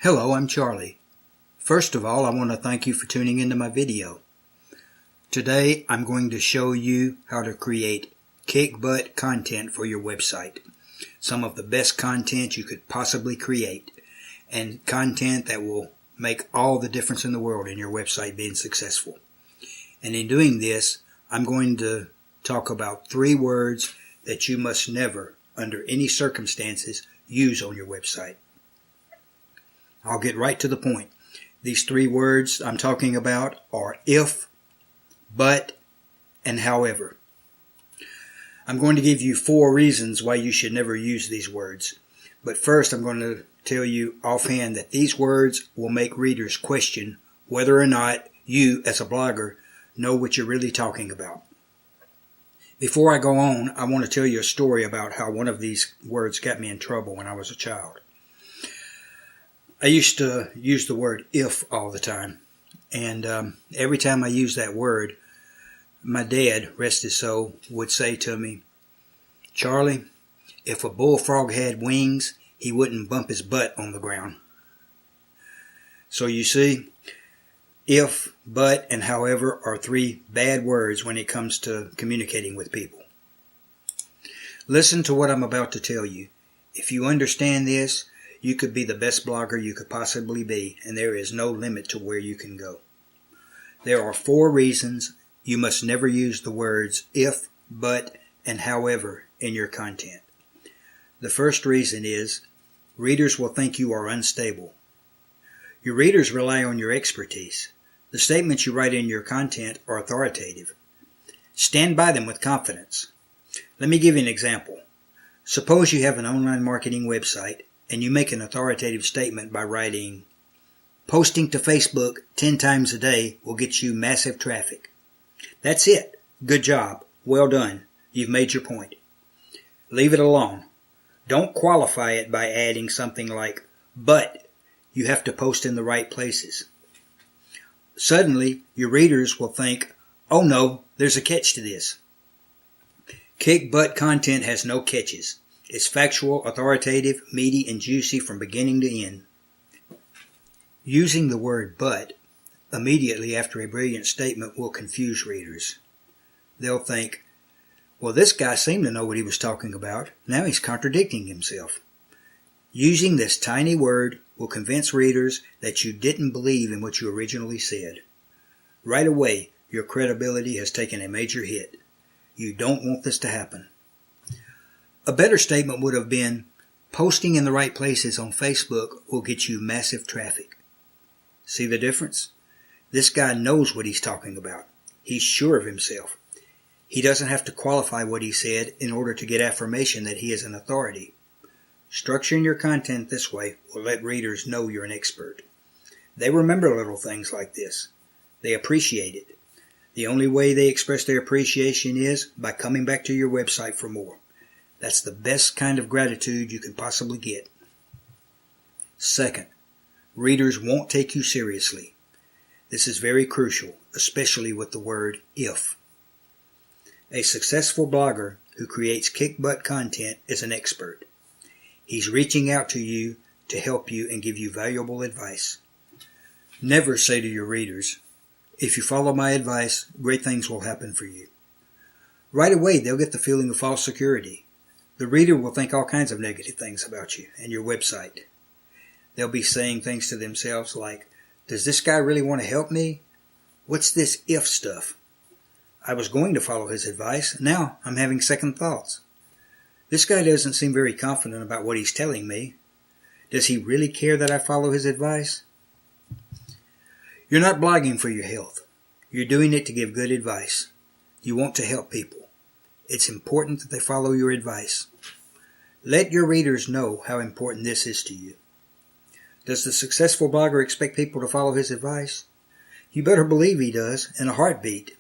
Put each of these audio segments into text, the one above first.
Hello, I'm Charlie. First of all, I want to thank you for tuning into my video. Today, I'm going to show you how to create kick-butt content for your website. Some of the best content you could possibly create, and content that will make all the difference in the world in your website being successful. And in doing this, I'm going to talk about 3 words that you must never, under any circumstances, use on your website. I'll get right to the point. These 3 words I'm talking about are if, but, and however. I'm going to give you 4 reasons why you should never use these words. But first, I'm going to tell you offhand that these words will make readers question whether or not you, as a blogger, know what you're really talking about. Before I go on, I want to tell you a story about how one of these words got me in trouble when I was a child. I used to use the word if all the time, and every time I used that word, my dad, rest his soul, would say to me, "Charlie, if a bullfrog had wings, he wouldn't bump his butt on the ground." So you see, if, but, and however are 3 bad words when it comes to communicating with people. Listen to what I'm about to tell you. If you understand this, you could be the best blogger you could possibly be, and there is no limit to where you can go. There are 4 reasons you must never use the words if, but, and however in your content. The first reason is readers will think you are unstable. Your readers rely on your expertise. The statements you write in your content are authoritative. Stand by them with confidence. Let me give you an example. Suppose you have an online marketing website and you make an authoritative statement by writing, "Posting to Facebook 10 times a day will get you massive traffic." That's it. Good job. Well done. You've made your point. Leave it alone. Don't qualify it by adding something like, "But you have to post in the right places." Suddenly, your readers will think, "Oh no, there's a catch to this." Kick-butt content has no catches. It's factual, authoritative, meaty, and juicy from beginning to end. Using the word "but" immediately after a brilliant statement will confuse readers. They'll think, "Well, this guy seemed to know what he was talking about. Now he's contradicting himself." Using this tiny word will convince readers that you didn't believe in what you originally said. Right away, your credibility has taken a major hit. You don't want this to happen. A better statement would have been, "Posting in the right places on Facebook will get you massive traffic." See the difference? This guy knows what he's talking about. He's sure of himself. He doesn't have to qualify what he said in order to get affirmation that he is an authority. Structuring your content this way will let readers know you're an expert. They remember little things like this. They appreciate it. The only way they express their appreciation is by coming back to your website for more. That's the best kind of gratitude you can possibly get. Second, readers won't take you seriously. This is very crucial, especially with the word if. A successful blogger who creates kick-butt content is an expert. He's reaching out to you to help you and give you valuable advice. Never say to your readers, "If you follow my advice, great things will happen for you." Right away, they'll get the feeling of false security. The reader will think all kinds of negative things about you and your website. They'll be saying things to themselves like, "Does this guy really want to help me? What's this if stuff? I was going to follow his advice. Now I'm having second thoughts. This guy doesn't seem very confident about what he's telling me. Does he really care that I follow his advice?" You're not blogging for your health. You're doing it to give good advice. You want to help people. It's important that they follow your advice. Let your readers know how important this is to you. Does the successful blogger expect people to follow his advice? You better believe he does, in a heartbeat.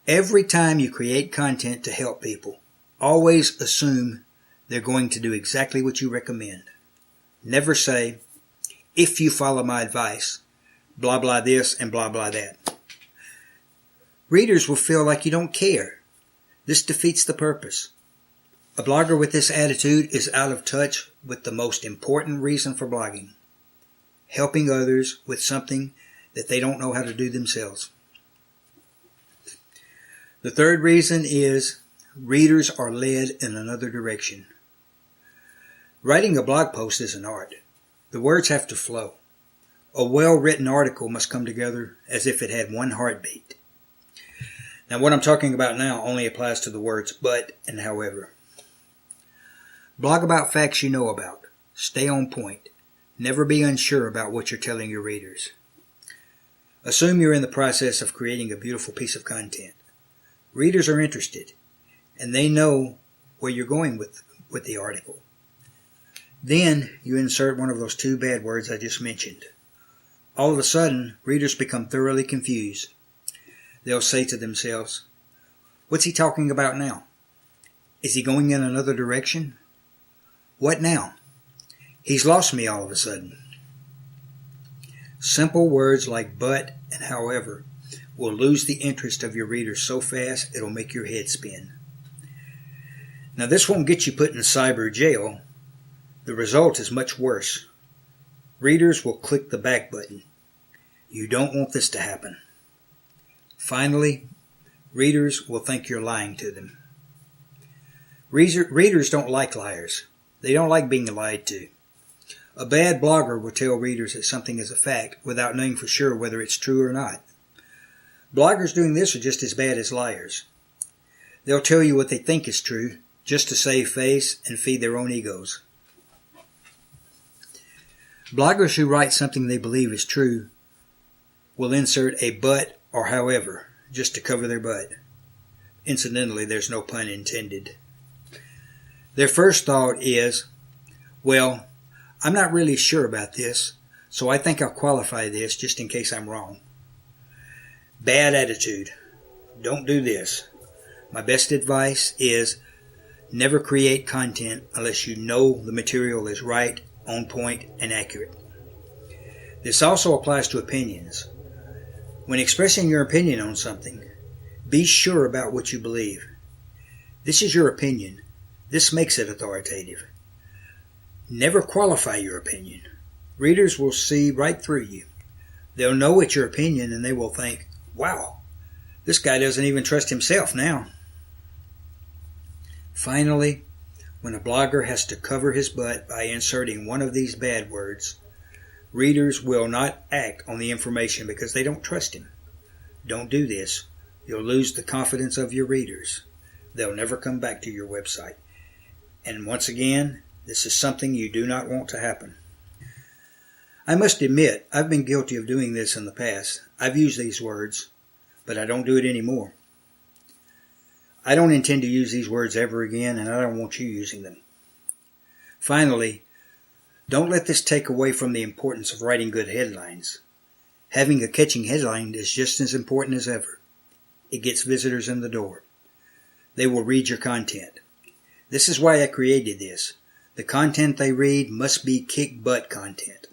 Every time you create content to help people, always assume they're going to do exactly what you recommend. Never say, "If you follow my advice, blah blah this and blah blah that." Readers will feel like you don't care. This defeats the purpose. A blogger with this attitude is out of touch with the most important reason for blogging: helping others with something that they don't know how to do themselves. The third reason is readers are led in another direction. Writing a blog post is an art. The words have to flow. A well-written article must come together as if it had one heartbeat. Now, what I'm talking about now only applies to the words but and however. Blog about facts you know about. Stay on point. Never be unsure about what you're telling your readers. Assume you're in the process of creating a beautiful piece of content. Readers are interested, and they know where you're going with the article. Then you insert one of those two bad words I just mentioned. All of a sudden, readers become thoroughly confused. They'll say to themselves, "What's he talking about now? Is he going in another direction? What now? He's lost me all of a sudden." Simple words like but and however will lose the interest of your readers so fast it'll make your head spin. Now, this won't get you put in cyber jail. The result is much worse. Readers will click the back button. You don't want this to happen. Finally, readers will think you're lying to them. Readers don't like liars. They don't like being lied to. A bad blogger will tell readers that something is a fact without knowing for sure whether it's true or not. Bloggers doing this are just as bad as liars. They'll tell you what they think is true just to save face and feed their own egos. Bloggers who write something they believe is true will insert a but or however just to cover their butt. Incidentally, there's no pun intended. Their first thought is, well, I'm not really sure about this, so I think I'll qualify this just in case I'm wrong. Bad attitude. Don't do this. My best advice is never create content unless you know the material is right, on point, and accurate. This also applies to opinions. When expressing your opinion on something, be sure about what you believe. This is your opinion. This makes it authoritative. Never qualify your opinion. Readers will see right through you. They'll know it's your opinion and they will think, wow, this guy doesn't even trust himself now. Finally, when a blogger has to cover his butt by inserting one of these bad words, readers will not act on the information because they don't trust him. Don't do this. You'll lose the confidence of your readers. They'll never come back to your website. And once again, this is something you do not want to happen. I must admit, I've been guilty of doing this in the past. I've used these words, but I don't do it anymore. I don't intend to use these words ever again, and I don't want you using them. Finally, don't let this take away from the importance of writing good headlines. Having a catching headline is just as important as ever. It gets visitors in the door. They will read your content. This is why I created this. The content they read must be kick-butt content.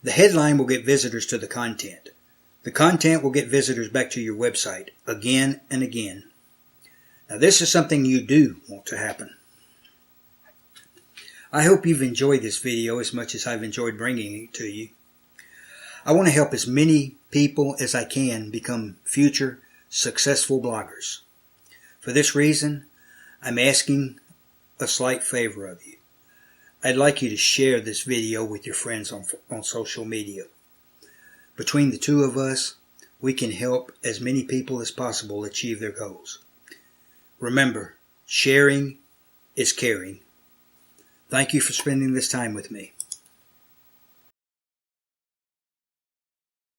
The headline will get visitors to the content. The content will get visitors back to your website again and again. Now, this is something you do want to happen. I hope you've enjoyed this video as much as I've enjoyed bringing it to you. I want to help as many people as I can become future successful bloggers. For this reason, I'm asking a slight favor of you. I'd like you to share this video with your friends on social media. Between the two of us, we can help as many people as possible achieve their goals. Remember, sharing is caring. Thank you for spending this time with me.